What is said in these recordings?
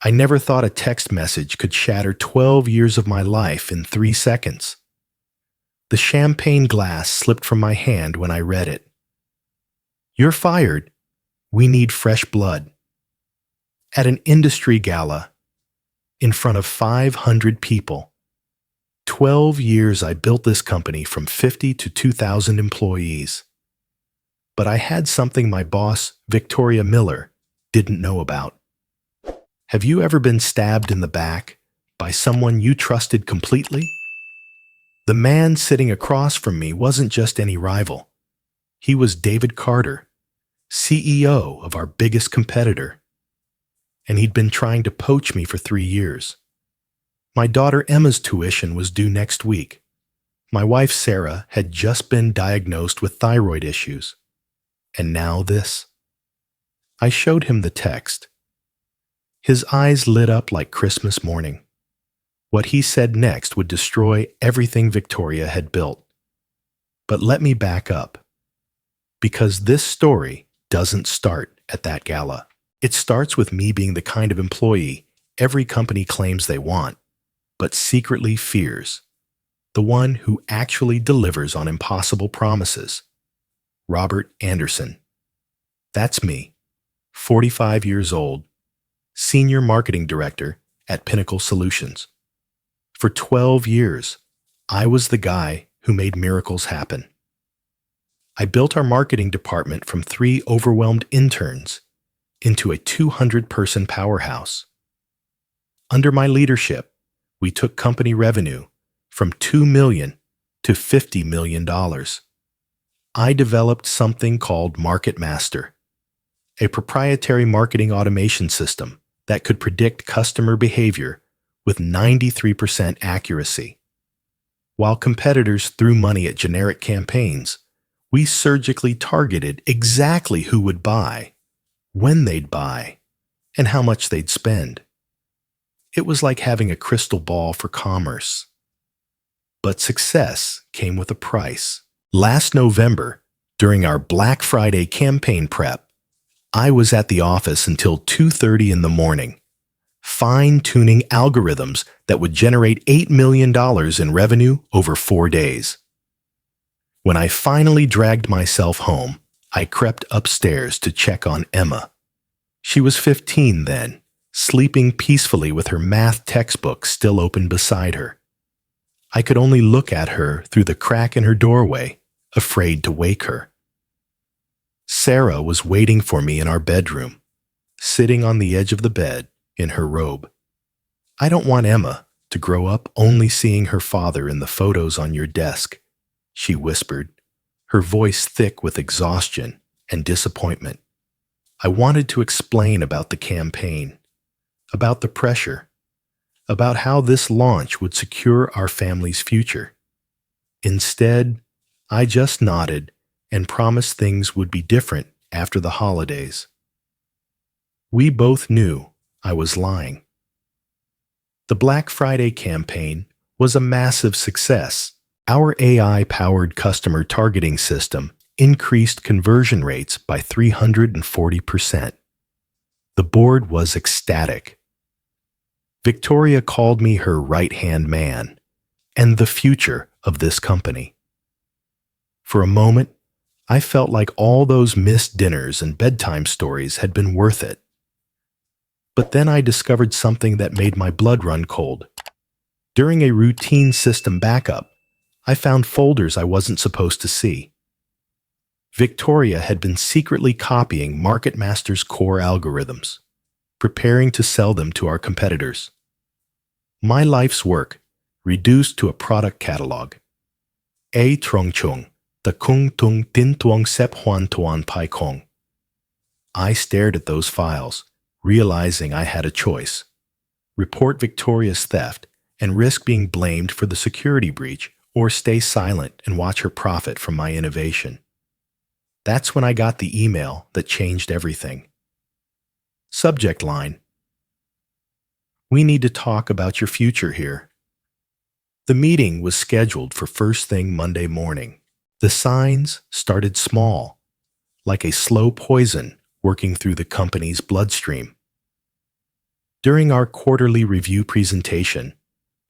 I never thought a text message could shatter 12 years of my life in 3 seconds. The champagne glass slipped from my hand when I read it. "You're fired. We need fresh blood." At an industry gala, in front of 500 people. 12 years I built this company from 50 to 2,000 employees. But I had something my boss, Victoria Miller, didn't know about. Have you ever been stabbed in the back by someone you trusted completely? The man sitting across from me wasn't just any rival. He was David Carter, CEO of our biggest competitor. And he'd been trying to poach me for 3 years. My daughter Emma's tuition was due next week. My wife Sarah had just been diagnosed with thyroid issues. And now this. I showed him the text. His eyes lit up like Christmas morning. What he said next would destroy everything Victoria had built. But let me back up. Because this story doesn't start at that gala. It starts with me being the kind of employee every company claims they want, but secretly fears. The one who actually delivers on impossible promises. Robert Anderson. That's me, 45 years old, Senior Marketing Director at Pinnacle Solutions. For 12 years, I was the guy who made miracles happen. I built our marketing department from 3 overwhelmed interns into a 200-person powerhouse. Under my leadership, we took company revenue from $2 million to $50 million. I developed something called Market Master, a proprietary marketing automation system that could predict customer behavior with 93% accuracy. While competitors threw money at generic campaigns, we surgically targeted exactly who would buy, when they'd buy, and how much they'd spend. It was like having a crystal ball for commerce. But success came with a price. Last November, during our Black Friday campaign prep, I was at the office until 2:30 in the morning, fine-tuning algorithms that would generate $8 million in revenue over 4 days. When I finally dragged myself home, I crept upstairs to check on Emma. She was 15 then, sleeping peacefully with her math textbook still open beside her. I could only look at her through the crack in her doorway, afraid to wake her. Sarah was waiting for me in our bedroom, sitting on the edge of the bed in her robe. "I don't want Emma to grow up only seeing her father in the photos on your desk," she whispered, her voice thick with exhaustion and disappointment. I wanted to explain about the campaign, about the pressure, about how this launch would secure our family's future. Instead, I just nodded and promised things would be different after the holidays. We both knew I was lying. The Black Friday campaign was a massive success. Our AI-powered customer targeting system increased conversion rates by 340%. The board was ecstatic. Victoria called me her right-hand man and the future of this company. For a moment, I felt like all those missed dinners and bedtime stories had been worth it. But then I discovered something that made my blood run cold. During a routine system backup, I found folders I wasn't supposed to see. Victoria had been secretly copying Market Master's core algorithms, preparing to sell them to our competitors. My life's work reduced to a product catalog. A trong chung, the kung tung tin tuong sep huan tuan pai kong. I stared at those files, realizing I had a choice. Report Victoria's theft and risk being blamed for the security breach, or stay silent and watch her profit from my innovation. That's when I got the email that changed everything. Subject line: "We need to talk about your future here." The meeting was scheduled for first thing Monday morning. The signs started small, like a slow poison working through the company's bloodstream. During our quarterly review presentation,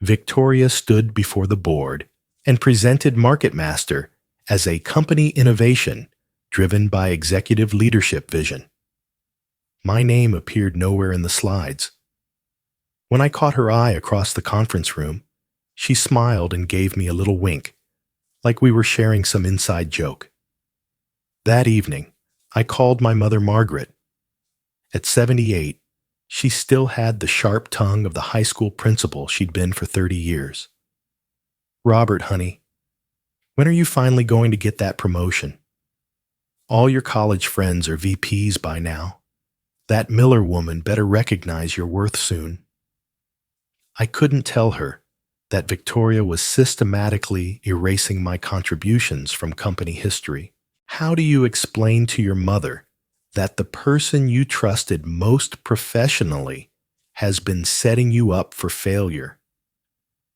Victoria stood before the board and presented MarketMaster as a company innovation driven by executive leadership vision. My name appeared nowhere in the slides. When I caught her eye across the conference room, she smiled and gave me a little wink, like we were sharing some inside joke. That evening, I called my mother Margaret. At 78, she still had the sharp tongue of the high school principal she'd been for 30 years. "Robert, honey, when are you finally going to get that promotion? All your college friends are VPs by now. That Miller woman better recognize your worth soon." I couldn't tell her that Victoria was systematically erasing my contributions from company history. How do you explain to your mother that the person you trusted most professionally has been setting you up for failure?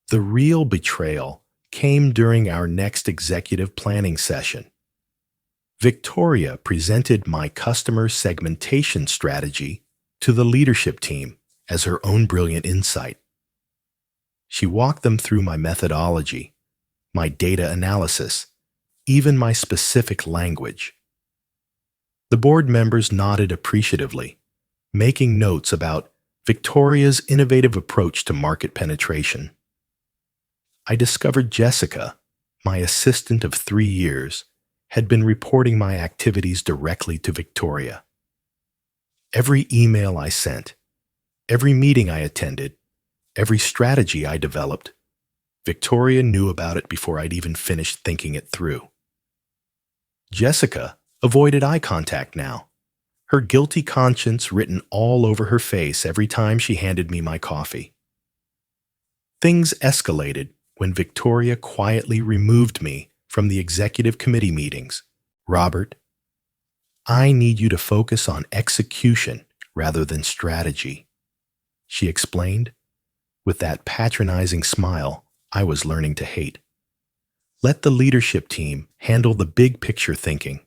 The real betrayal came during our next executive planning session. Victoria presented my customer segmentation strategy to the leadership team as her own brilliant insight. She walked them through my methodology, my data analysis, even my specific language. The board members nodded appreciatively, making notes about Victoria's innovative approach to market penetration. I discovered Jessica, my assistant of 3 years, had been reporting my activities directly to Victoria. Every email I sent, every meeting I attended, every strategy I developed, Victoria knew about it before I'd even finished thinking it through. Jessica avoided eye contact now, her guilty conscience written all over her face every time she handed me my coffee. Things escalated when Victoria quietly removed me from the executive committee meetings. "Robert, I need you to focus on execution rather than strategy," she explained, with that patronizing smile I was learning to hate. "Let the leadership team handle the big picture thinking."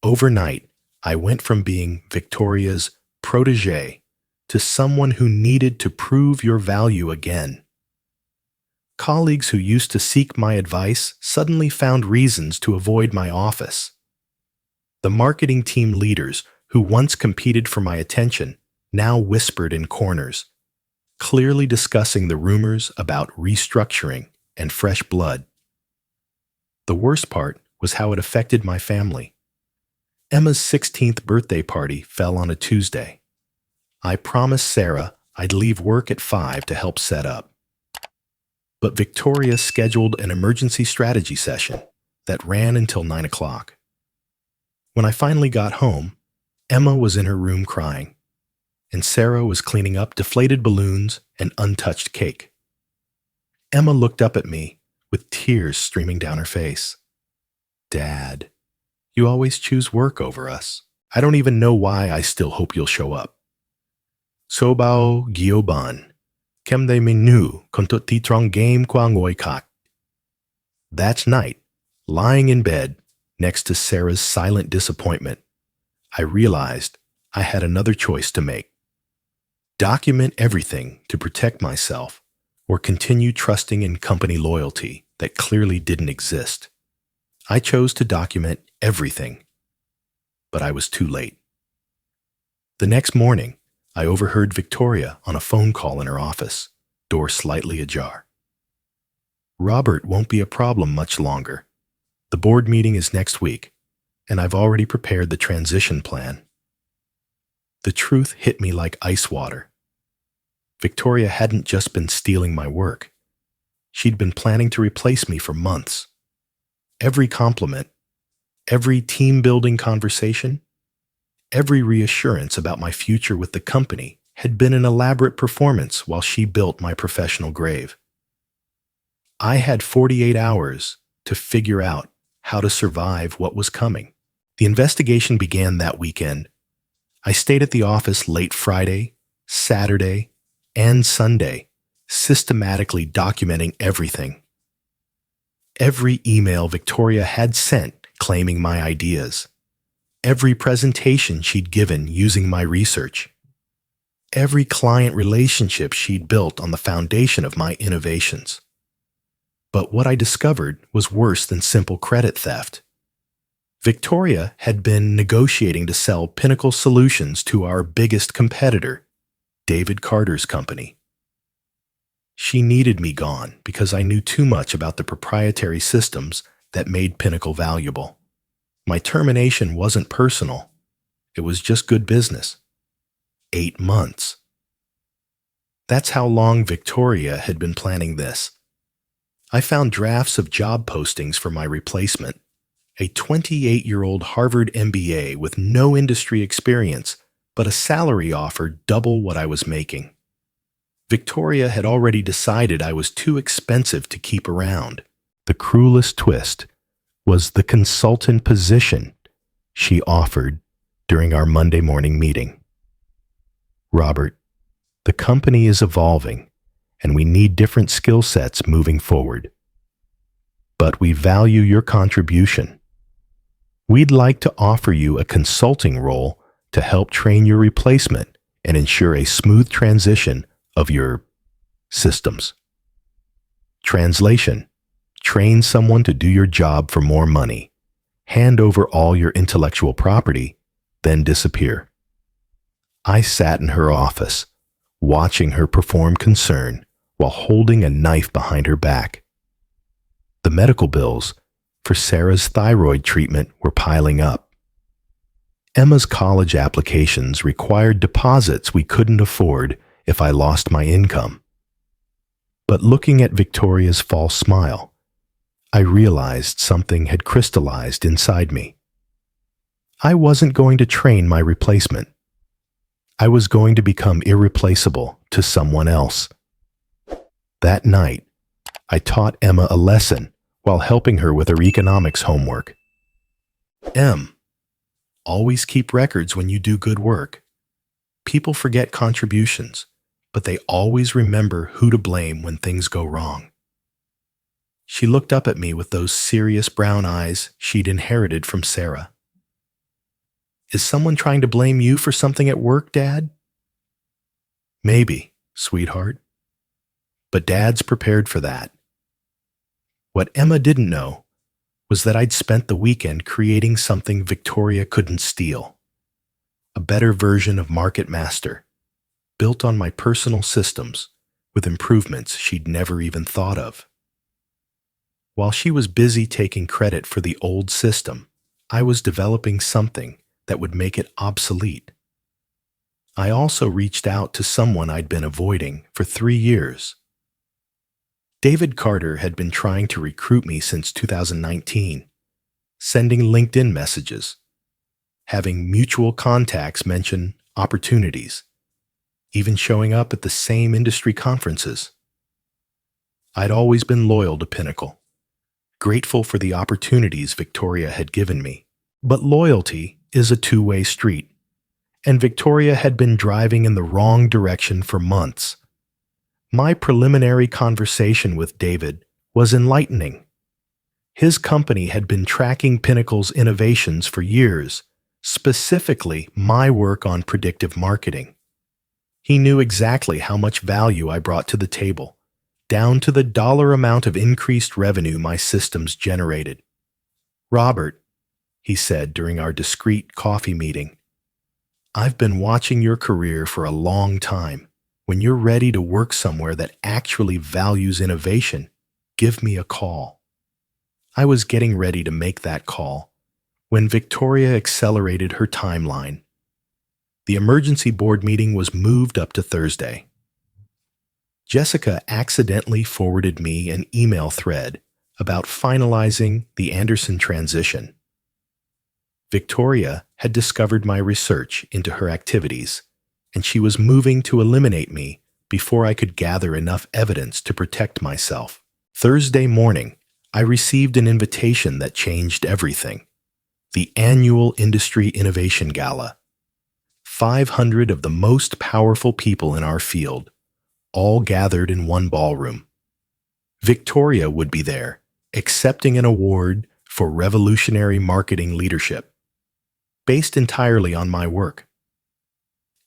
Overnight, I went from being Victoria's protege to someone who needed to prove your value again. Colleagues who used to seek my advice suddenly found reasons to avoid my office. The marketing team leaders who once competed for my attention now whispered in corners, clearly discussing the rumors about restructuring and fresh blood. The worst part was how it affected my family. Emma's 16th birthday party fell on a Tuesday. I promised Sarah I'd leave work at 5 to help set up. But Victoria scheduled an emergency strategy session that ran until 9 o'clock. When I finally got home, Emma was in her room crying, and Sarah was cleaning up deflated balloons and untouched cake. Emma looked up at me with tears streaming down her face. "Dad, you always choose work over us. I don't even know why I still hope you'll show up." "Sobao Gioban, kem de menu kontut titrong game kwa ngoi kak." That night, lying in bed next to Sarah's silent disappointment, I realized I had another choice to make. Document everything to protect myself, or continue trusting in company loyalty that clearly didn't exist. I chose to document everything, but I was too late. The next morning, I overheard Victoria on a phone call in her office, door slightly ajar. "Robert won't be a problem much longer. The board meeting is next week, and I've already prepared the transition plan." The truth hit me like ice water. Victoria hadn't just been stealing my work. She'd been planning to replace me for months. Every compliment, every team-building conversation, every reassurance about my future with the company had been an elaborate performance while she built my professional grave. I had 48 hours to figure out how to survive what was coming. The investigation began that weekend. I stayed at the office late Friday, Saturday, and Sunday, systematically documenting everything. Every email Victoria had sent claiming my ideas. Every presentation she'd given using my research. every client relationship she'd built on the foundation of my innovations. But what I discovered was worse than simple credit theft. Victoria had been negotiating to sell Pinnacle Solutions to our biggest competitor, David Carter's company. She needed me gone because I knew too much about the proprietary systems that made Pinnacle valuable. My termination wasn't personal. It was just good business. 8 months. That's how long Victoria had been planning this. I found drafts of job postings for my replacement, a 28-year-old Harvard MBA with no industry experience, but a salary offer double what I was making. Victoria had already decided I was too expensive to keep around. The cruelest twist was the consultant position she offered during our Monday morning meeting. Robert, the company is evolving, and we need different skill sets moving forward. But we value your contribution. We'd like to offer you a consulting role to help train your replacement and ensure a smooth transition of your systems. Translation: train someone to do your job for more money, hand over all your intellectual property, then disappear. I sat in her office, watching her perform concern while holding a knife behind her back. The medical bills for Sarah's thyroid treatment were piling up. Emma's college applications required deposits we couldn't afford if I lost my income. But looking at Victoria's false smile, I realized something had crystallized inside me. I wasn't going to train my replacement. I was going to become irreplaceable to someone else. That night, I taught Emma a lesson while helping her with her economics homework. Em, always keep records when you do good work. People forget contributions, but they always remember who to blame when things go wrong. She looked up at me with those serious brown eyes she'd inherited from Sarah. Is someone trying to blame you for something at work, Dad? Maybe, sweetheart. But Dad's prepared for that. What Emma didn't know was that I'd spent the weekend creating something Victoria couldn't steal. A better version of Market Master, built on my personal systems with improvements she'd never even thought of. While she was busy taking credit for the old system, I was developing something that would make it obsolete. I also reached out to someone I'd been avoiding for 3 years. David Carter had been trying to recruit me since 2019, sending LinkedIn messages, having mutual contacts mention opportunities, even showing up at the same industry conferences. I'd always been loyal to Pinnacle, grateful for the opportunities Victoria had given me. But loyalty is a two-way street, and Victoria had been driving in the wrong direction for months. My preliminary conversation with David was enlightening. His company had been tracking Pinnacle's innovations for years, specifically my work on predictive marketing. He knew exactly how much value I brought to the table, down to the dollar amount of increased revenue my systems generated. Robert, he said during our discreet coffee meeting, I've been watching your career for a long time. When you're ready to work somewhere that actually values innovation, give me a call. I was getting ready to make that call when Victoria accelerated her timeline. The emergency board meeting was moved up to Thursday. Jessica accidentally forwarded me an email thread about finalizing the Anderson transition. Victoria had discovered my research into her activities, and she was moving to eliminate me before I could gather enough evidence to protect myself. Thursday morning, I received an invitation that changed everything. The annual Industry Innovation Gala. 500 of the most powerful people in our field, all gathered in one ballroom. Victoria would be there, accepting an award for revolutionary marketing leadership, based entirely on my work.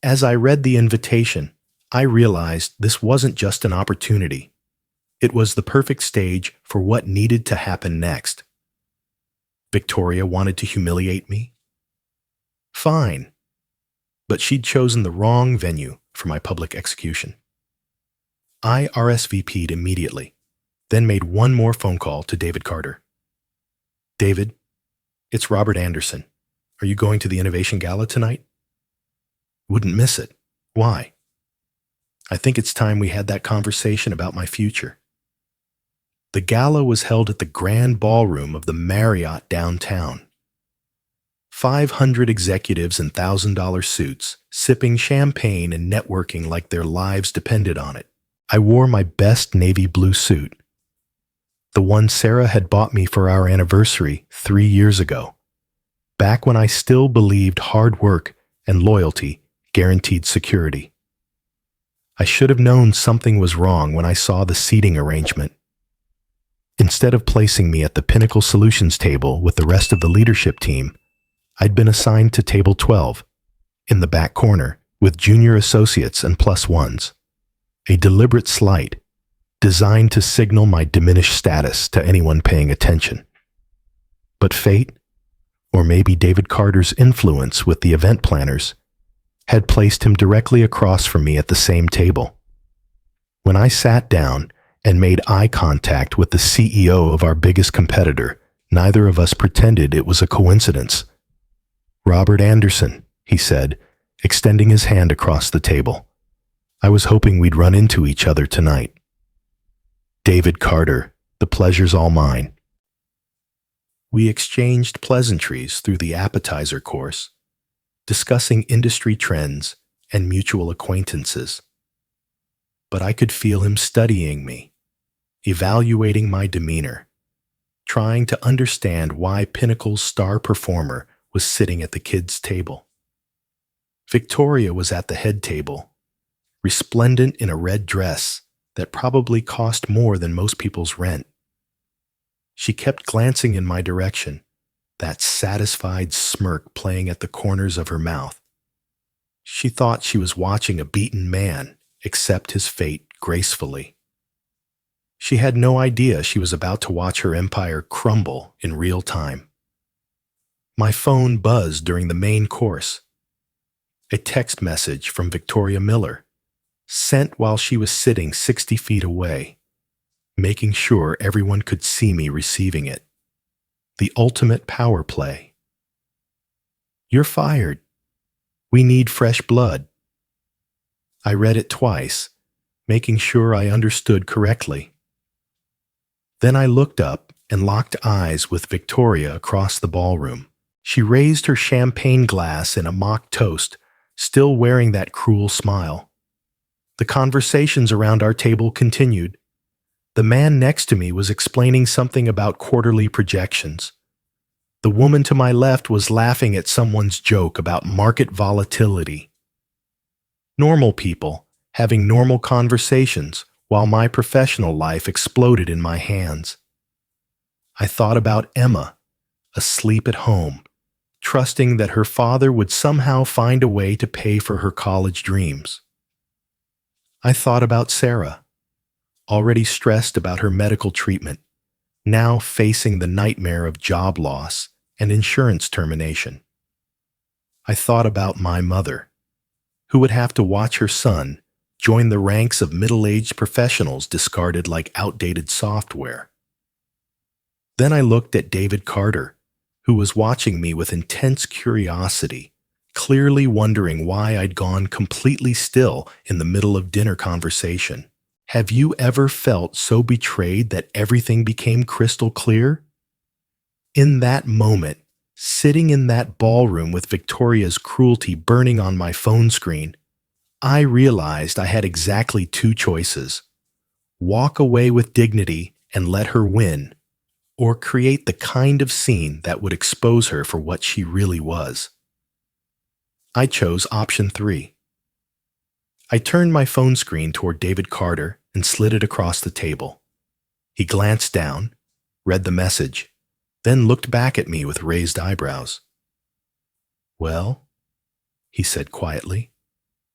As I read the invitation, I realized this wasn't just an opportunity. It was the perfect stage for what needed to happen next. Victoria wanted to humiliate me? Fine. But she'd chosen the wrong venue for my public execution. I RSVP'd immediately, then made one more phone call to David Carter. David, it's Robert Anderson. Are you going to the Innovation Gala tonight? Wouldn't miss it. Why? I think it's time we had that conversation about my future. The gala was held at the grand ballroom of the Marriott downtown. 500 executives in $1,000 suits, sipping champagne and networking like their lives depended on it. I wore my best navy blue suit, the one Sarah had bought me for our anniversary 3 years ago, back when I still believed hard work and loyalty guaranteed security. I should have known something was wrong when I saw the seating arrangement. Instead of placing me at the Pinnacle Solutions table with the rest of the leadership team, I'd been assigned to table 12, in the back corner, with junior associates and plus ones. A deliberate slight, designed to signal my diminished status to anyone paying attention. But fate, or maybe David Carter's influence with the event planners, had placed him directly across from me at the same table. When I sat down and made eye contact with the CEO of our biggest competitor, neither of us pretended it was a coincidence. Robert Anderson, he said, extending his hand across the table. I was hoping we'd run into each other tonight. David Carter, the pleasure's all mine. We exchanged pleasantries through the appetizer course, discussing industry trends and mutual acquaintances. But I could feel him studying me, evaluating my demeanor, trying to understand why Pinnacle's star performer was sitting at the kids' table. Victoria was at the head table, resplendent in a red dress that probably cost more than most people's rent. She kept glancing in my direction, that satisfied smirk playing at the corners of her mouth. She thought she was watching a beaten man accept his fate gracefully. She had no idea she was about to watch her empire crumble in real time. My phone buzzed during the main course. A text message from Victoria Miller, sent while she was sitting 60 feet away, making sure everyone could see me receiving it. The ultimate power play. You're fired. We need fresh blood. I read it twice, making sure I understood correctly. Then I looked up and locked eyes with Victoria across the ballroom. She raised her champagne glass in a mock toast, still wearing that cruel smile. The conversations around our table continued. The man next to me was explaining something about quarterly projections. The woman to my left was laughing at someone's joke about market volatility. Normal people having normal conversations while my professional life exploded in my hands. I thought about Emma, asleep at home, trusting that her father would somehow find a way to pay for her college dreams. I thought about Sarah, already stressed about her medical treatment, now facing the nightmare of job loss and insurance termination. I thought about my mother, who would have to watch her son join the ranks of middle-aged professionals discarded like outdated software. Then I looked at David Carter, who was watching me with intense curiosity, clearly wondering why I'd gone completely still in the middle of dinner conversation. Have you ever felt so betrayed that everything became crystal clear? In that moment, sitting in that ballroom with Victoria's cruelty burning on my phone screen, I realized I had exactly two choices: walk away with dignity and let her win, or create the kind of scene that would expose her for what she really was. I chose option 3. I turned my phone screen toward David Carter and slid it across the table. He glanced down, read the message, then looked back at me with raised eyebrows. "Well?" he said quietly.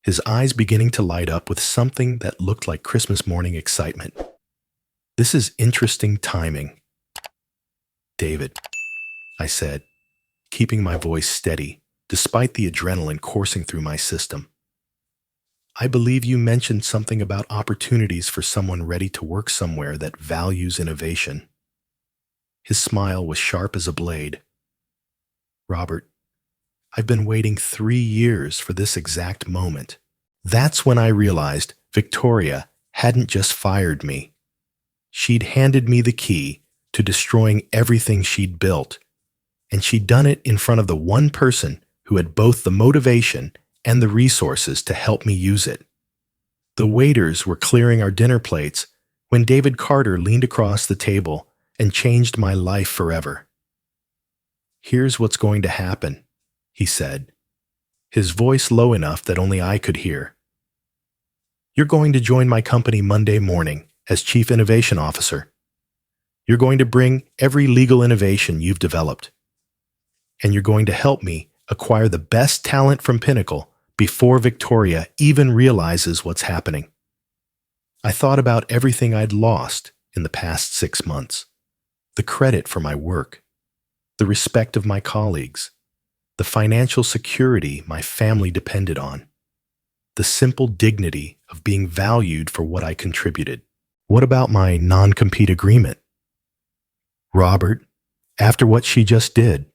his eyes beginning to light up with something that looked like Christmas morning excitement. "This is interesting timing." "David," I said, keeping my voice steady despite the adrenaline coursing through my system. "I believe you mentioned something about opportunities for someone ready to work somewhere that values innovation." His smile was sharp as a blade. "Robert, I've been waiting 3 years for this exact moment." That's when I realized Victoria hadn't just fired me. She'd handed me the key to destroying everything she'd built, and she'd done it in front of the one person who had both the motivation and the resources to help me use it. The waiters were clearing our dinner plates when David Carter leaned across the table and changed my life forever. "Here's what's going to happen," he said, his voice low enough that only I could hear. "You're going to join my company Monday morning as Chief Innovation Officer. You're going to bring every legal innovation you've developed. And you're going to help me acquire the best talent from Pinnacle before Victoria even realizes what's happening." I thought about everything I'd lost in the past 6 months. The credit for my work, the respect of my colleagues, the financial security my family depended on, the simple dignity of being valued for what I contributed. What about my non-compete agreement? "Robert, after what she just did,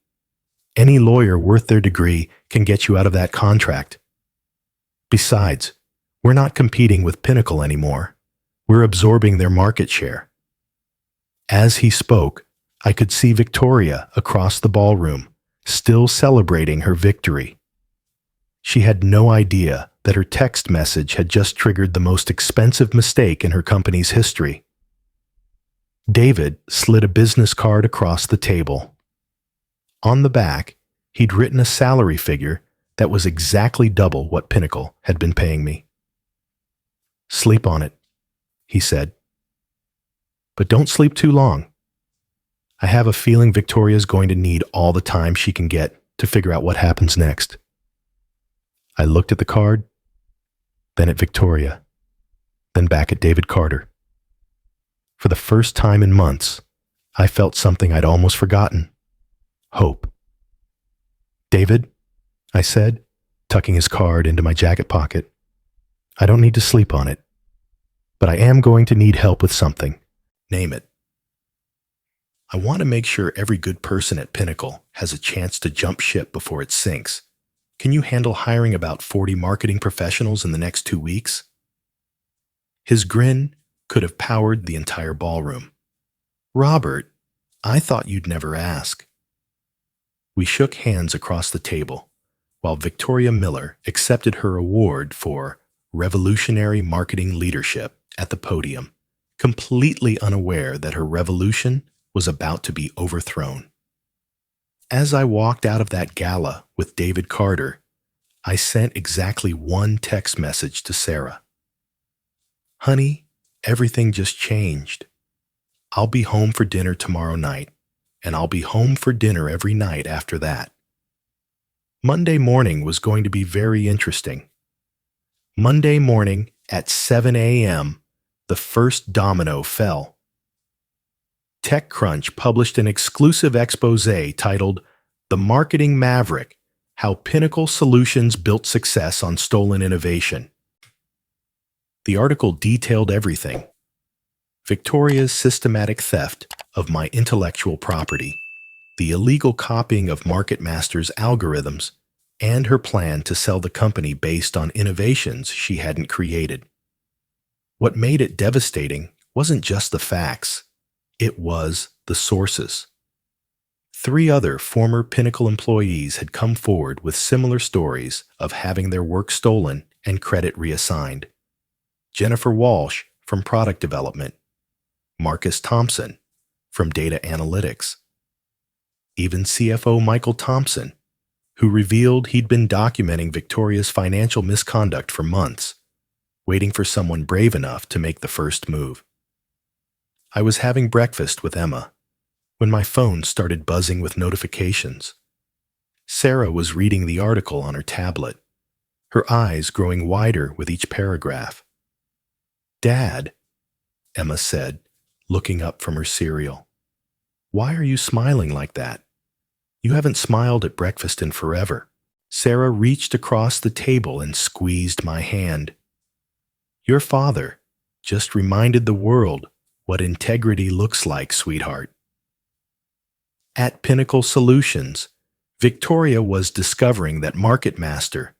any lawyer worth their degree can get you out of that contract. Besides, we're not competing with Pinnacle anymore. We're absorbing their market share." As he spoke, I could see Victoria across the ballroom, still celebrating her victory. She had no idea that her text message had just triggered the most expensive mistake in her company's history. David slid a business card across the table. On the back, he'd written a salary figure that was exactly double what Pinnacle had been paying me. "Sleep on it," he said. "But don't sleep too long. I have a feeling Victoria's going to need all the time she can get to figure out what happens next." I looked at the card, then at Victoria, then back at David Carter. For the first time in months, I felt something I'd almost forgotten: hope. "David," I said, tucking his card into my jacket pocket, "I don't need to sleep on it, but I am going to need help with something. Name it." "I want to make sure every good person at Pinnacle has a chance to jump ship before it sinks. Can you handle hiring about 40 marketing professionals in the next 2 weeks?" His grin could have powered the entire ballroom. "Robert, I thought you'd never ask." We shook hands across the table, while Victoria Miller accepted her award for revolutionary marketing leadership at the podium, completely unaware that her revolution was about to be overthrown. As I walked out of that gala with David Carter, I sent exactly one text message to Sarah. "Honey, everything just changed. I'll be home for dinner tomorrow night, and I'll be home for dinner every night after that." Monday morning was going to be very interesting. Monday morning at 7 a.m., the first domino fell. TechCrunch published an exclusive exposé titled "The Marketing Maverick: How Pinnacle Solutions Built Success on Stolen Innovation." The article detailed everything: Victoria's systematic theft of my intellectual property, the illegal copying of MarketMaster's algorithms, and her plan to sell the company based on innovations she hadn't created. What made it devastating wasn't just the facts. It was the sources. 3 other former Pinnacle employees had come forward with similar stories of having their work stolen and credit reassigned. Jennifer Walsh from product development, Marcus Thompson from data analytics, even CFO Michael Thompson, who revealed he'd been documenting Victoria's financial misconduct for months, waiting for someone brave enough to make the first move. I was having breakfast with Emma when my phone started buzzing with notifications. Sarah was reading the article on her tablet, her eyes growing wider with each paragraph. "Dad," Emma said, looking up from her cereal, "why are you smiling like that? You haven't smiled at breakfast in forever." Sarah reached across the table and squeezed my hand. "Your father just reminded the world what integrity looks like, sweetheart." At Pinnacle Solutions, Victoria was discovering that Market Master,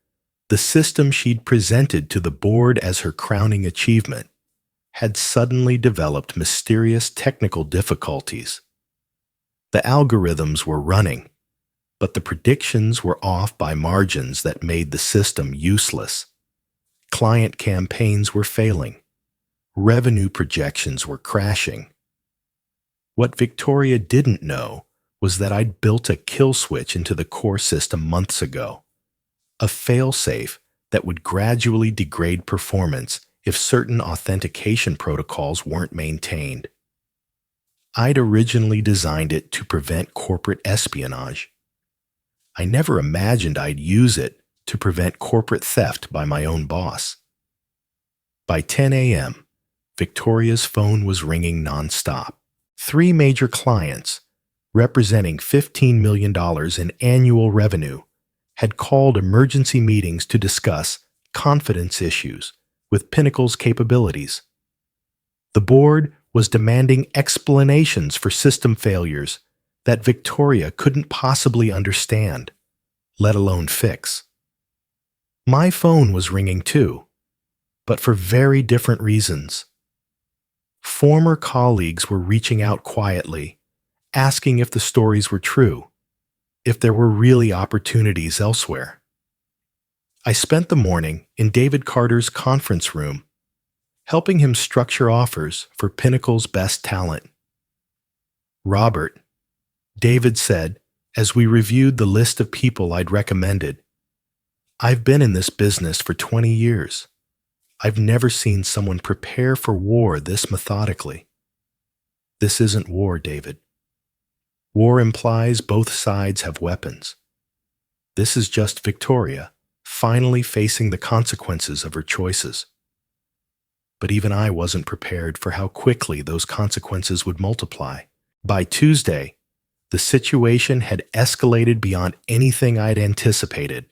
the system she'd presented to the board as her crowning achievement, had suddenly developed mysterious technical difficulties. The algorithms were running, but the predictions were off by margins that made the system useless. Client campaigns were failing. Revenue projections were crashing. What Victoria didn't know was that I'd built a kill switch into the core system months ago, a failsafe that would gradually degrade performance if certain authentication protocols weren't maintained. I'd originally designed it to prevent corporate espionage. I never imagined I'd use it to prevent corporate theft by my own boss. By 10 a.m., Victoria's phone was ringing nonstop. 3 major clients, representing $15 million in annual revenue, had called emergency meetings to discuss confidence issues with Pinnacle's capabilities. The board was demanding explanations for system failures that Victoria couldn't possibly understand, let alone fix. My phone was ringing too, but for very different reasons. Former colleagues were reaching out quietly, asking if the stories were true, if there were really opportunities elsewhere. I spent the morning in David Carter's conference room, helping him structure offers for Pinnacle's best talent. "Robert," David said as we reviewed the list of people I'd recommended, "I've been in this business for 20 years. I've never seen someone prepare for war this methodically." "This isn't war, David. War implies both sides have weapons. This is just Victoria finally facing the consequences of her choices." But even I wasn't prepared for how quickly those consequences would multiply. By Tuesday, the situation had escalated beyond anything I'd anticipated.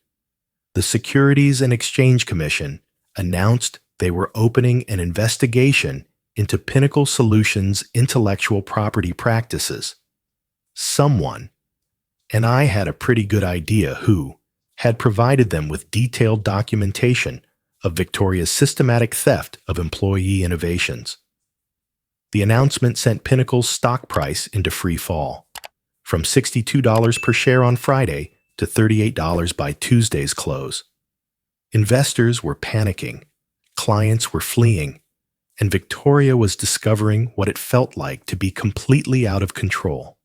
The Securities and Exchange Commission announced they were opening an investigation into Pinnacle Solutions' intellectual property practices. Someone, and I had a pretty good idea who, had provided them with detailed documentation of Victoria's systematic theft of employee innovations. The announcement sent Pinnacle's stock price into free fall, from $62 per share on Friday to $38 by Tuesday's close. Investors were panicking, clients were fleeing, and Victoria was discovering what it felt like to be completely out of control.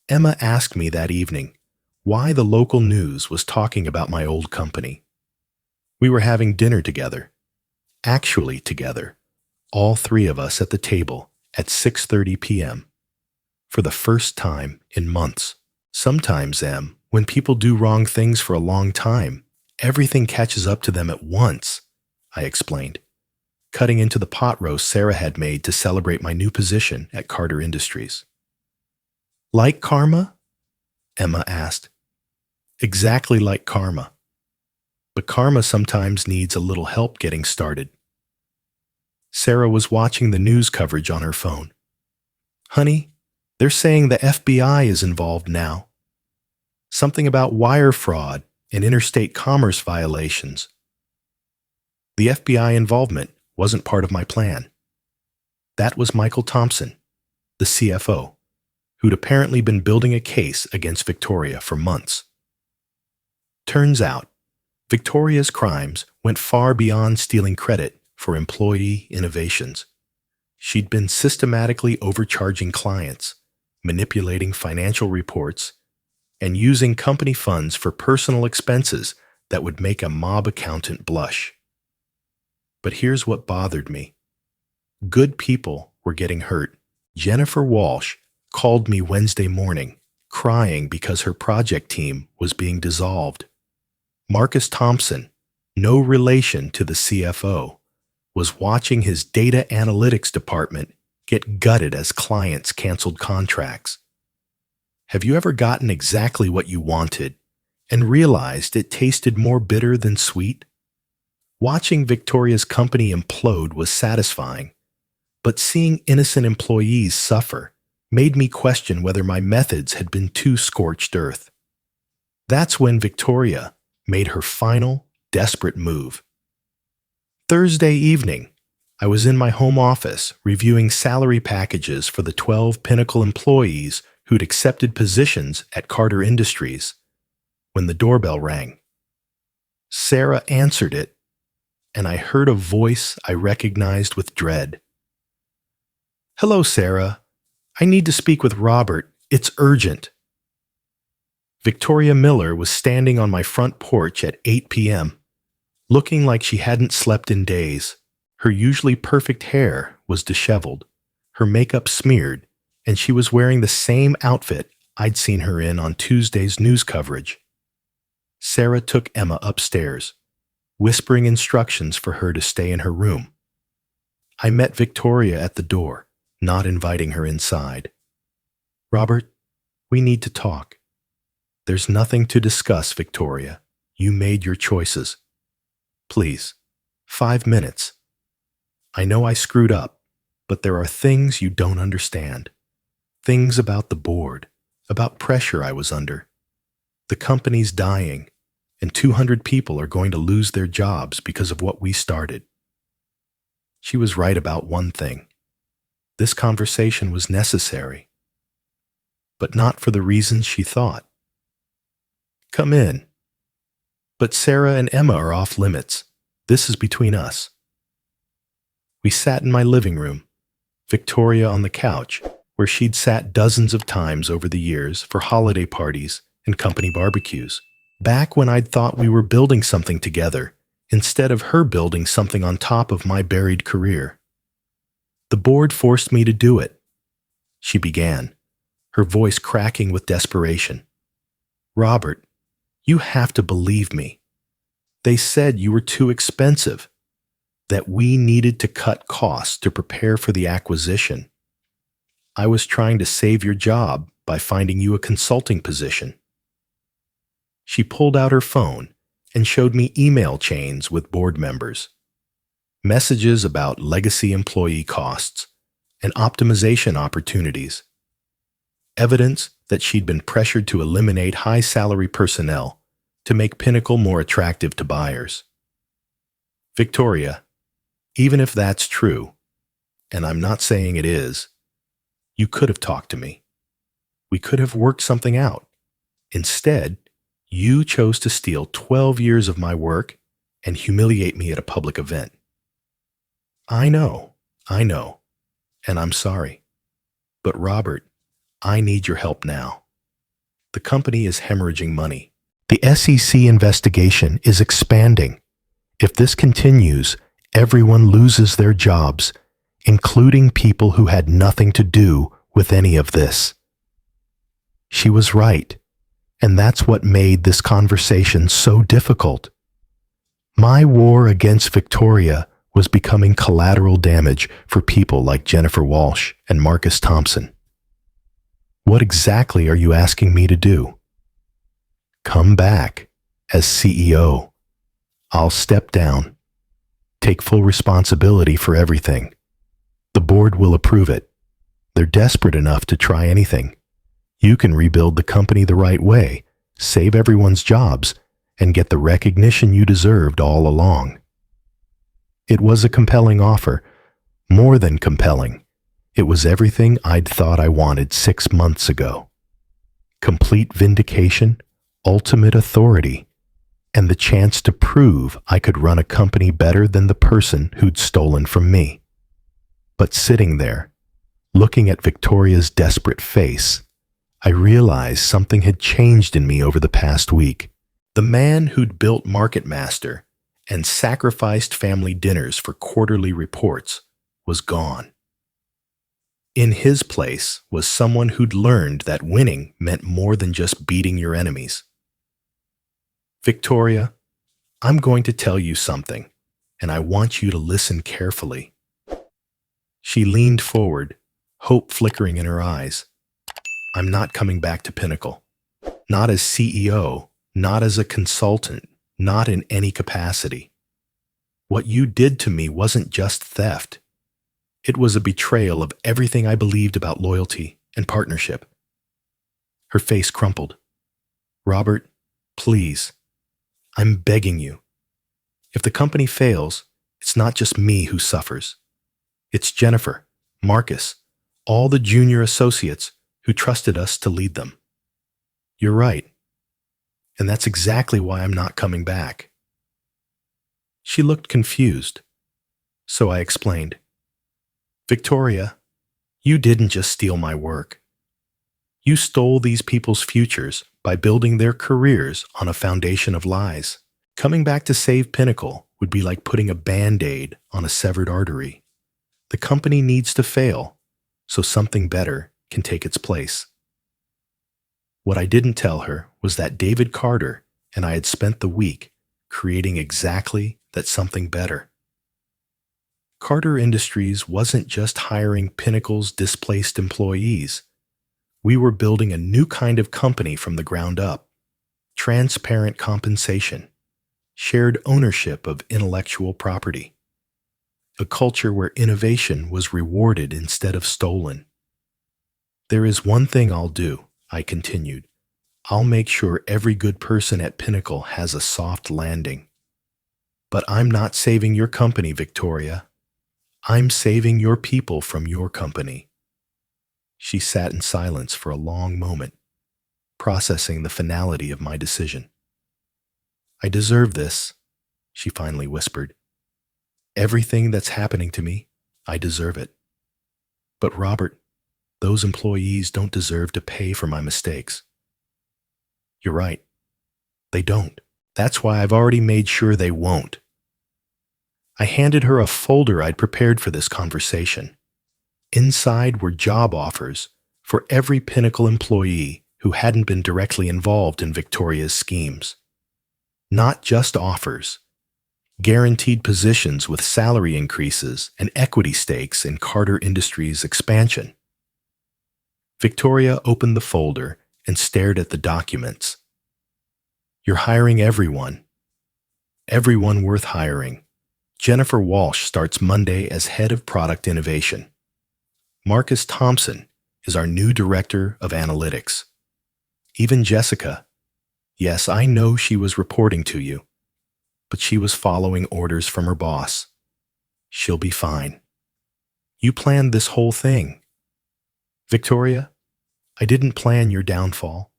Emma asked me that evening why the local news was talking about my old company. We were having dinner together, actually together, all 3 of us at the table at 6:30 p.m. for the first time in months. Sometimes, Em, when people do wrong things for a long time, everything catches up to them at once, I explained, cutting into the pot roast Sarah had made to celebrate my new position at Carter Industries. "Like karma?" Emma asked. "Exactly like karma. But karma sometimes needs a little help getting started." Sarah was watching the news coverage on her phone. "Honey, they're saying the FBI is involved now. Something about wire fraud and interstate commerce violations." The FBI involvement wasn't part of my plan. That was Michael Thompson, the CFO, who'd apparently been building a case against Victoria for months. Turns out, Victoria's crimes went far beyond stealing credit for employee innovations. She'd been systematically overcharging clients, manipulating financial reports, and using company funds for personal expenses that would make a mob accountant blush. But here's what bothered me. Good people were getting hurt. Jennifer Walsh called me Wednesday morning, crying because her project team was being dissolved. Marcus Thompson, no relation to the CFO, was watching his data analytics department get gutted as clients canceled contracts. Have you ever gotten exactly what you wanted and realized it tasted more bitter than sweet? Watching Victoria's company implode was satisfying, but seeing innocent employees suffer made me question whether my methods had been too scorched earth. That's when Victoria made her final, desperate move. Thursday evening, I was in my home office reviewing salary packages for the 12 Pinnacle employees who'd accepted positions at Carter Industries when the doorbell rang. Sarah answered it, and I heard a voice I recognized with dread. "Hello, Sarah. I need to speak with Robert. It's urgent." Victoria Miller was standing on my front porch at 8 p.m., looking like she hadn't slept in days. Her usually perfect hair was disheveled, her makeup smeared, and she was wearing the same outfit I'd seen her in on Tuesday's news coverage. Sarah took Emma upstairs, whispering instructions for her to stay in her room. I met Victoria at the door, not inviting her inside. "Robert, we need to talk." "There's nothing to discuss, Victoria. You made your choices. Please, 5 minutes. I know I screwed up, but there are things you don't understand. Things about the board, about pressure I was under. The company's dying, and 200 people are going to lose their jobs because of what we started." She was right about one thing. This conversation was necessary, but not for the reasons she thought. "Come in." "But Sarah and Emma are off limits. This is between us." We sat in my living room, Victoria on the couch, where she'd sat dozens of times over the years for holiday parties and company barbecues, back when I'd thought we were building something together, instead of her building something on top of my buried career. "The board forced me to do it," she began, her voice cracking with desperation. "Robert, you have to believe me. They said you were too expensive, that we needed to cut costs to prepare for the acquisition. I was trying to save your job by finding you a consulting position." She pulled out her phone and showed me email chains with board members, messages about legacy employee costs and optimization opportunities, evidence that she'd been pressured to eliminate high-salary personnel to make Pinnacle more attractive to buyers. "Victoria, even if that's true, and I'm not saying it is, you could have talked to me. We could have worked something out. Instead, you chose to steal 12 years of my work and humiliate me at a public event. I know, and I'm sorry. But Robert, I need your help now. The company is hemorrhaging money. The SEC investigation is expanding. If this continues, everyone loses their jobs, including people who had nothing to do with any of this." She was right, and that's what made this conversation so difficult. My war against Victoria was becoming collateral damage for people like Jennifer Walsh and Marcus Thompson. "What exactly are you asking me to do?" "Come back as CEO. I'll step down. Take full responsibility for everything. The board will approve it. They're desperate enough to try anything. You can rebuild the company the right way, save everyone's jobs, and get the recognition you deserved all along." It was a compelling offer. More than compelling. It was everything I'd thought I wanted 6 months ago. Complete vindication, ultimate authority, and the chance to prove I could run a company better than the person who'd stolen from me. But sitting there, looking at Victoria's desperate face, I realized something had changed in me over the past week. The man who'd built MarketMaster and sacrificed family dinners for quarterly reports was gone. In his place was someone who'd learned that winning meant more than just beating your enemies. "Victoria, I'm going to tell you something, and I want you to listen carefully. She leaned forward, hope flickering in her eyes. I'm not coming back to Pinnacle. Not as CEO, not as a consultant, not in any capacity. What you did to me wasn't just theft. It was a betrayal of everything I believed about loyalty and partnership. Her face crumpled. Robert, please, I'm begging you. If the company fails, it's not just me who suffers. It's Jennifer, Marcus, all the junior associates who trusted us to lead them. You're right. And that's exactly why I'm not coming back. She looked confused. So I explained. Victoria, you didn't just steal my work. You stole these people's futures by building their careers on a foundation of lies. Coming back to save Pinnacle would be like putting a Band-Aid on a severed artery. The company needs to fail so something better can take its place. What I didn't tell her was that David Carter and I had spent the week creating exactly that something better. Carter Industries wasn't just hiring Pinnacle's displaced employees. We were building a new kind of company from the ground up. Transparent compensation, shared ownership of intellectual property, a culture where innovation was rewarded instead of stolen. There is one thing I'll do, I continued. I'll make sure every good person at Pinnacle has a soft landing. But I'm not saving your company, Victoria. I'm saving your people from your company. She sat in silence for a long moment, processing the finality of my decision. I deserve this, she finally whispered. Everything that's happening to me, I deserve it. But Robert, those employees don't deserve to pay for my mistakes. You're right. They don't. That's why I've already made sure they won't. I handed her a folder I'd prepared for this conversation. Inside were job offers for every Pinnacle employee who hadn't been directly involved in Victoria's schemes. Not just offers, guaranteed positions with salary increases and equity stakes in Carter Industries' expansion. Victoria opened the folder and stared at the documents. You're hiring everyone. Everyone worth hiring. Jennifer Walsh starts Monday as head of product innovation. Marcus Thompson is our new director of analytics. Even Jessica, yes, I know she was reporting to you, but she was following orders from her boss. She'll be fine. You planned this whole thing. Victoria, I didn't plan your downfall.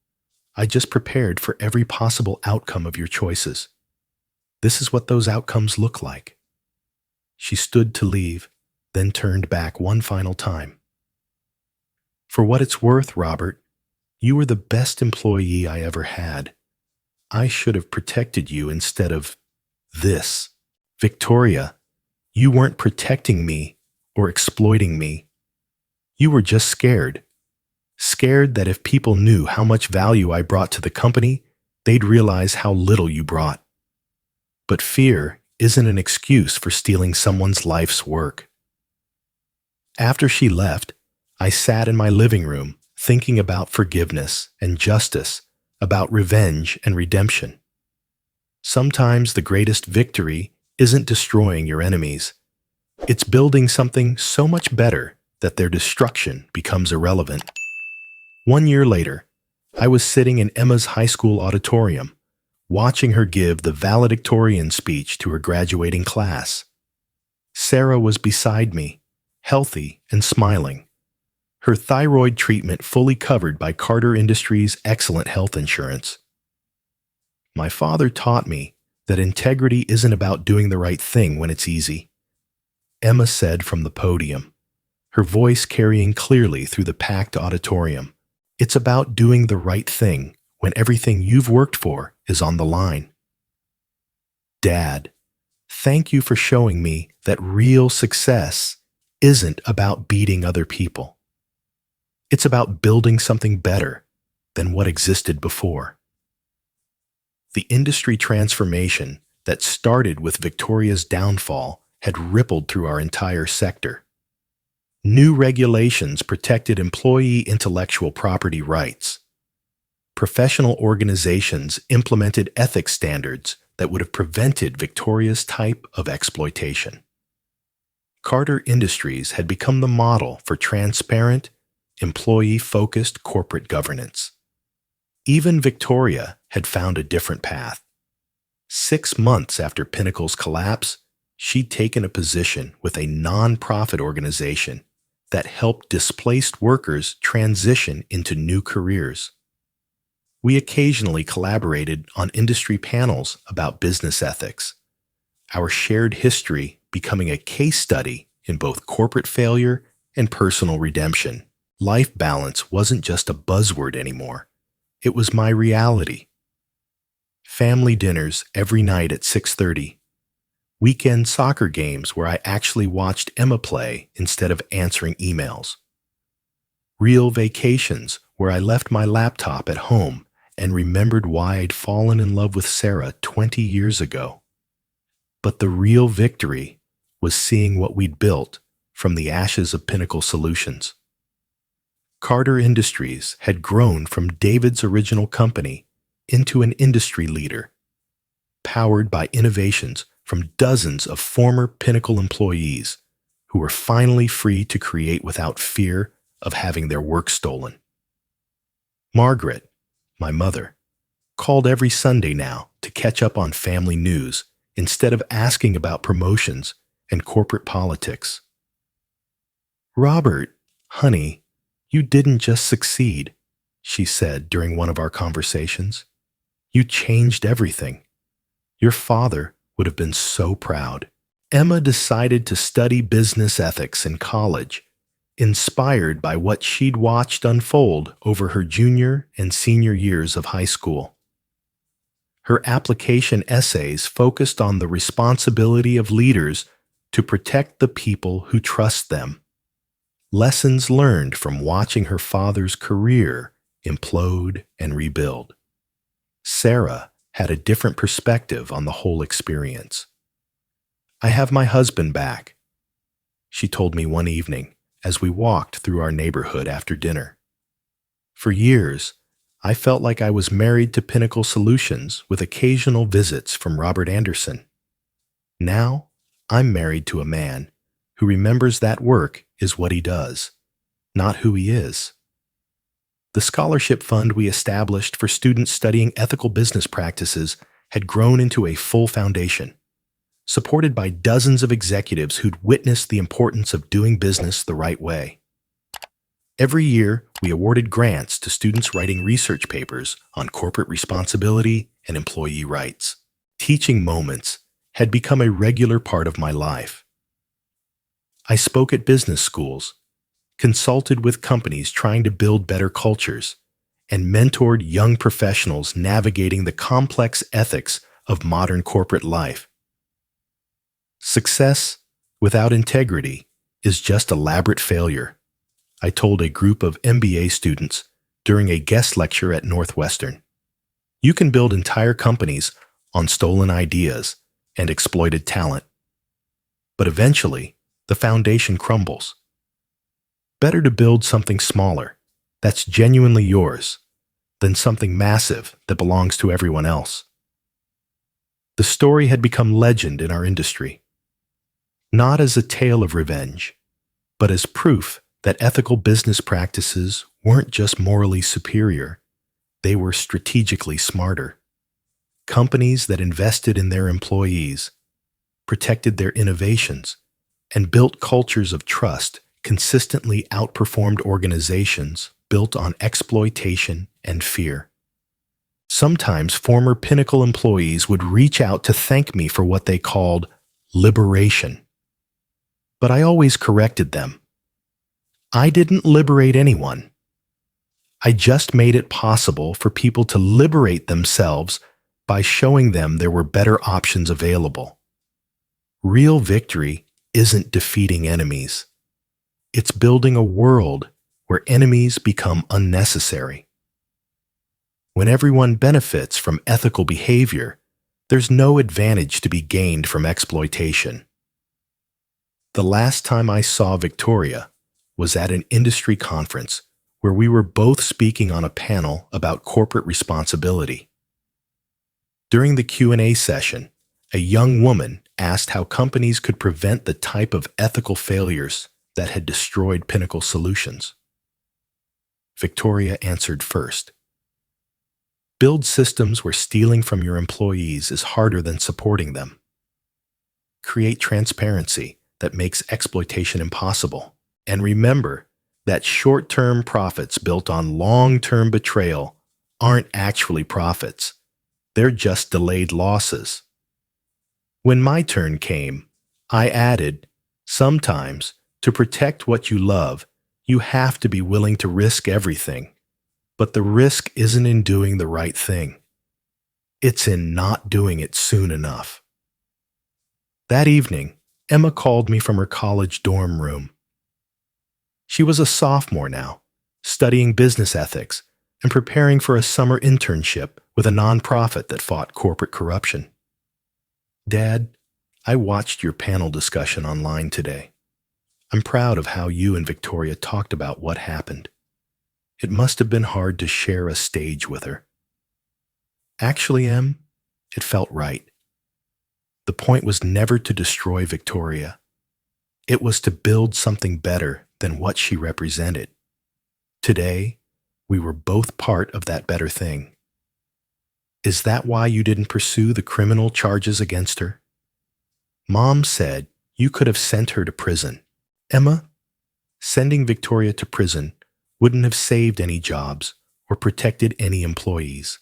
I just prepared for every possible outcome of your choices. This is what those outcomes look like. She stood to leave, then turned back one final time. For what it's worth, Robert, you were the best employee I ever had. I should have protected you instead of this. Victoria, you weren't protecting me or exploiting me. You were just scared. Scared that if people knew how much value I brought to the company, they'd realize how little you brought. But fear isn't an excuse for stealing someone's life's work. After she left, I sat in my living room thinking about forgiveness and justice, about revenge and redemption. Sometimes the greatest victory isn't destroying your enemies. It's building something so much better that their destruction becomes irrelevant. 1 year later, I was sitting in Emma's high school auditorium, watching her give the valedictorian speech to her graduating class. Sarah was beside me, healthy and smiling, her thyroid treatment fully covered by Carter Industries' excellent health insurance. My father taught me that integrity isn't about doing the right thing when it's easy. Emma said from the podium, her voice carrying clearly through the packed auditorium. It's about doing the right thing when everything you've worked for is on the line. Dad, thank you for showing me that real success isn't about beating other people. It's about building something better than what existed before. The industry transformation that started with Victoria's downfall had rippled through our entire sector. New regulations protected employee intellectual property rights. Professional organizations implemented ethics standards that would have prevented Victoria's type of exploitation. Carter Industries had become the model for transparent, employee-focused corporate governance. Even Victoria had found a different path. 6 months after Pinnacle's collapse, she'd taken a position with a non-profit organization that helped displaced workers transition into new careers. We occasionally collaborated on industry panels about business ethics, our shared history becoming a case study in both corporate failure and personal redemption. Life balance wasn't just a buzzword anymore. It was my reality. Family dinners every night at 6:30. Weekend soccer games where I actually watched Emma play instead of answering emails. Real vacations where I left my laptop at home and remembered why I'd fallen in love with Sarah 20 years ago. But the real victory was seeing what we'd built from the ashes of Pinnacle Solutions. Carter Industries had grown from David's original company into an industry leader, powered by innovations from dozens of former Pinnacle employees who were finally free to create without fear of having their work stolen. Margaret, my mother, called every Sunday now to catch up on family news instead of asking about promotions and corporate politics. "Robert, honey, you didn't just succeed," she said during one of our conversations. "You changed everything. Your father would have been so proud." Emma decided to study business ethics in college, inspired by what she'd watched unfold over her junior and senior years of high school. Her application essays focused on the responsibility of leaders to protect the people who trust them. Lessons learned from watching her father's career implode and rebuild. Sarah had a different perspective on the whole experience. "I have my husband back," she told me one evening as we walked through our neighborhood after dinner. "For years, I felt like I was married to Pinnacle Solutions with occasional visits from Robert Anderson. Now, I'm married to a man who remembers that work is what he does, not who he is." The scholarship fund we established for students studying ethical business practices had grown into a full foundation, supported by dozens of executives who'd witnessed the importance of doing business the right way. Every year, we awarded grants to students writing research papers on corporate responsibility and employee rights. Teaching moments had become a regular part of my life. I spoke at business schools, consulted with companies trying to build better cultures, and mentored young professionals navigating the complex ethics of modern corporate life. "Success without integrity is just elaborate failure," I told a group of MBA students during a guest lecture at Northwestern. "You can build entire companies on stolen ideas and exploited talent, but eventually the foundation crumbles. Better to build something smaller that's genuinely yours than something massive that belongs to everyone else." The story had become legend in our industry, not as a tale of revenge, but as proof that ethical business practices weren't just morally superior, they were strategically smarter. Companies that invested in their employees, protected their innovations, and built cultures of trust consistently outperformed organizations built on exploitation and fear. Sometimes former Pinnacle employees would reach out to thank me for what they called liberation. But I always corrected them. I didn't liberate anyone. I just made it possible for people to liberate themselves by showing them there were better options available. Real victory isn't defeating enemies. It's building a world where enemies become unnecessary. When everyone benefits from ethical behavior, There's no advantage to be gained from exploitation. The last time I saw Victoria was at an industry conference where we were both speaking on a panel about corporate responsibility. During the Q&A session, a young woman asked how companies could prevent the type of ethical failures that had destroyed Pinnacle Solutions. Victoria answered first. Build systems where stealing from your employees is harder than supporting them. Create transparency that makes exploitation impossible. And remember that short-term profits built on long-term betrayal aren't actually profits. They're just delayed losses. When my turn came, I added, sometimes, to protect what you love, you have to be willing to risk everything. But the risk isn't in doing the right thing. It's in not doing it soon enough. That evening, Emma called me from her college dorm room. She was a sophomore now, studying business ethics and preparing for a summer internship with a nonprofit that fought corporate corruption. Dad, I watched your panel discussion online today. I'm proud of how you and Victoria talked about what happened. It must have been hard to share a stage with her. Actually, Em, it felt right. The point was never to destroy Victoria. It was to build something better than what she represented. Today, we were both part of that better thing. Is that why you didn't pursue the criminal charges against her? Mom said you could have sent her to prison. Emma, sending Victoria to prison wouldn't have saved any jobs or protected any employees.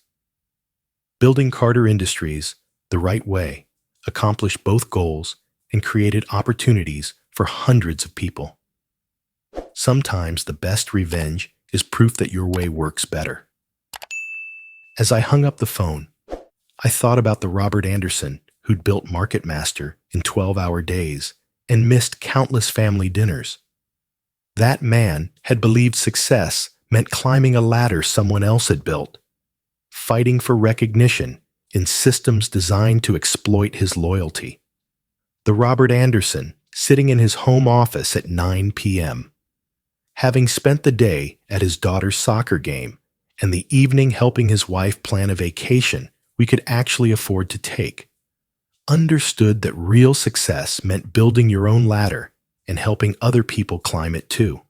Building Carter Industries the right way accomplished both goals and created opportunities for hundreds of people. Sometimes the best revenge is proof that your way works better. As I hung up the phone, I thought about the Robert Anderson who'd built Market Master in 12-hour days and missed countless family dinners. That man had believed success meant climbing a ladder someone else had built, fighting for recognition in systems designed to exploit his loyalty. The Robert Anderson sitting in his home office at 9 p.m., having spent the day at his daughter's soccer game and the evening helping his wife plan a vacation we could actually afford to take, understood that real success meant building your own ladder and helping other people climb it too.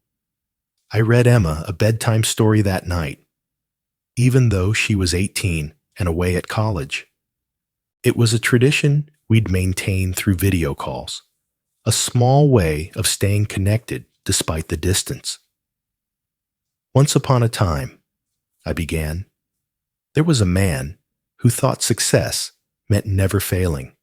I read Emma a bedtime story that night, even though she was 18 and away at college. It was a tradition we'd maintained through video calls, a small way of staying connected despite the distance. Once upon a time, I began, there was a man who thought success meant never failing.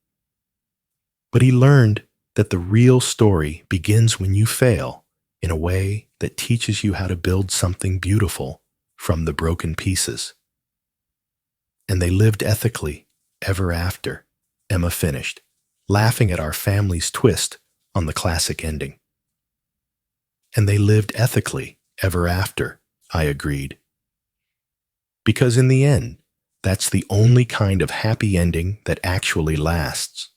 But he learned that the real story begins when you fail in a way that teaches you how to build something beautiful from the broken pieces. And they lived ethically ever after, Emma finished, laughing at our family's twist on the classic ending. And they lived ethically ever after, I agreed. Because in the end, that's the only kind of happy ending that actually lasts.